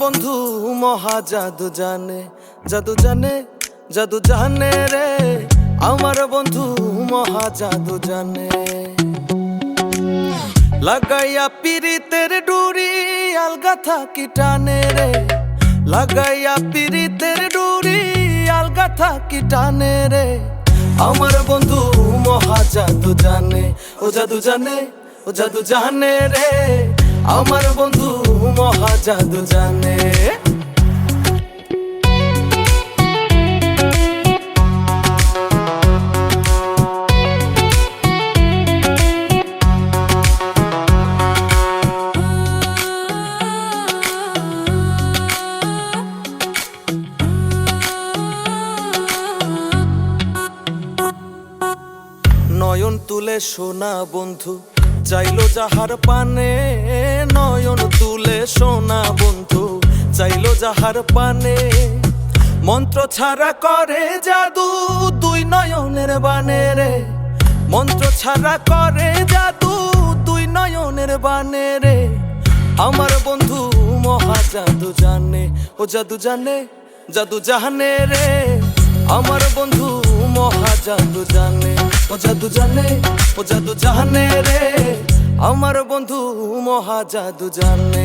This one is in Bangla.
বন্ধু মহা জাদু জানে, জাদু জানে, জাদু জানে রে। আমার বন্ধু মহা জাদু জানে। লাগাইয়া পিরিতের ডুরি আলগা থাকি টানে রে। লাগাইয়া পিরিতের ডুরি আলগা থাকি টানে রে। আমার বন্ধু মহা জাদু জানে, ও জাদু জানে, ও জাদু জানে রে। আমার বন্ধু মহা জাদু জানে। নয়ন তুলে সোনা বন্ধু চাইলো যাহার পানে। নয়ন তুলে সোনা বন্ধু চাইলো যাহার পানে। মন্ত্র ছাড়া করে জাদু দুই নয়নের বানে রে। মন্ত্র ছাড়া করে জাদু দুই নয়নের বানে রে। আমার বন্ধু মহা জাদু জানে, ও জাদু জানে, জাদু জানে রে। আমার বন্ধু মহা জাদু জানে, ও জাদু জানে, ও জাদু জানে রে। আমার বন্ধু মহা জাদু জানে।